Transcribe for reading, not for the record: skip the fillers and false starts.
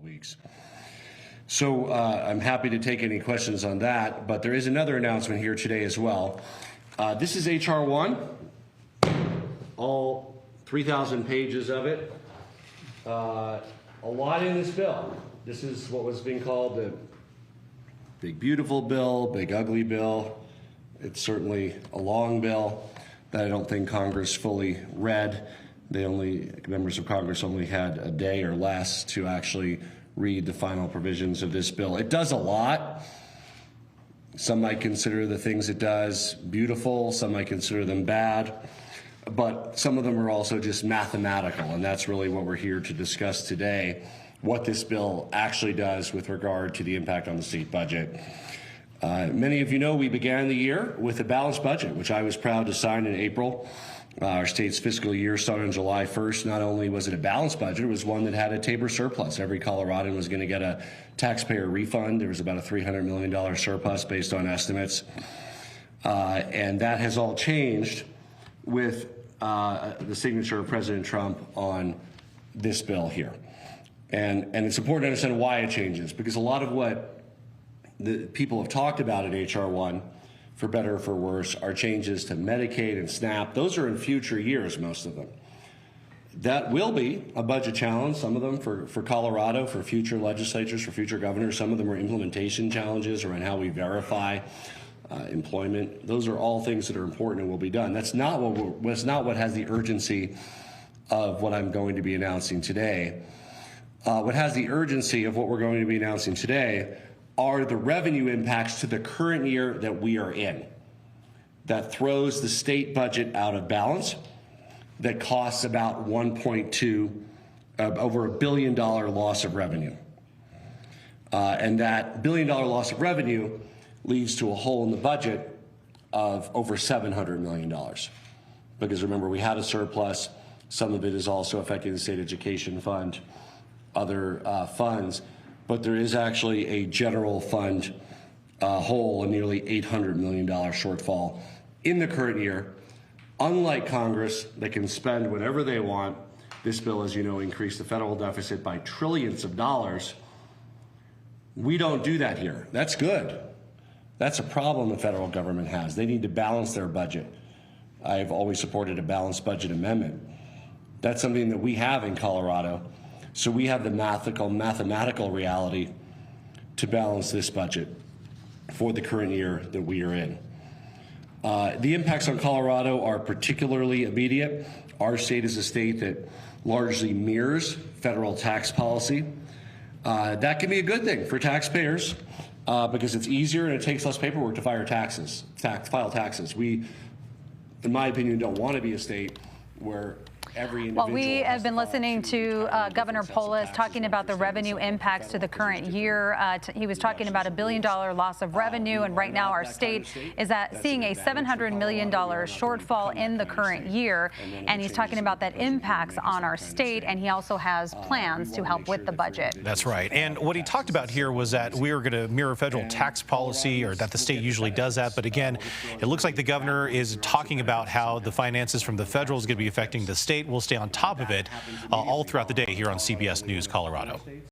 weeks. So I'm happy to take any questions on that, but there is another announcement here today as well. This is H.R. 1, all 3,000 pages of it. A lot in this bill. This is what was being called the big beautiful bill, big ugly bill. It's certainly a long bill that I don't think Congress fully read. Members of Congress only had a day or less to actually read the final provisions of this bill. It does a lot. Some might consider the things it does beautiful, some might consider them bad, but some of them are also just mathematical, and that's really what we're here to discuss today, what this bill actually does with regard to the impact on the state budget. Many of you know we began the year with a balanced budget, which I was proud to sign in April. Our state's fiscal year started on July 1st. Not only was it a balanced budget, it was one that had a taper surplus. Every Coloradan was going to get a taxpayer refund. There was about a $300 million surplus based on estimates. And that has all changed with the signature of President Trump on this bill here. And it's important to understand why it changes, because a lot of what the people have talked about at H.R. 1, for better or for worse, are changes to Medicaid and SNAP. Those are in future years, most of them. That will be a budget challenge, some of them for Colorado, for future legislatures, for future governors. Some of them are implementation challenges around how we verify employment. Those are all things that are important and will be done. That's not what has the urgency of what I'm going to be announcing today. What has the urgency of what we're going to be announcing today are the revenue impacts to the current year that we are in, that throws the state budget out of balance, that costs about over $1 billion loss of revenue. And that $1 billion loss of revenue leads to a hole in the budget of over $700 million. Because remember, we had a surplus. Some of it is also affecting the state education fund, other funds. But there is actually a general fund hole, a nearly $800 million shortfall in the current year. Unlike Congress, that can spend whatever they want, this bill, as you know, increased the federal deficit by trillions of dollars. We don't do that here. That's good. That's a problem the federal government has. They need to balance their budget. I've always supported a balanced budget amendment. That's something that we have in Colorado. So we have the mathematical reality to balance this budget for the current year that we are in. The impacts on Colorado are particularly immediate. Our state is a state that largely mirrors federal tax policy. That can be a good thing for taxpayers because it's easier and it takes less paperwork to file taxes. We, in my opinion, don't want to be a state where well, we have been listening to Governor Polis talking about the revenue impacts to the current year. He was talking about $1 billion loss of revenue, and right now our state is seeing a $700 million shortfall in the current year. And he's talking about that impacts on our state, and he also has plans to help with the budget. That's right. And what he talked about here was that we are going to mirror federal tax policy, or that the state usually does that. But again, it looks like the governor is talking about how the finances from the federal is going to be affecting the state. We'll stay on top of it all throughout the day here on CBS News Colorado.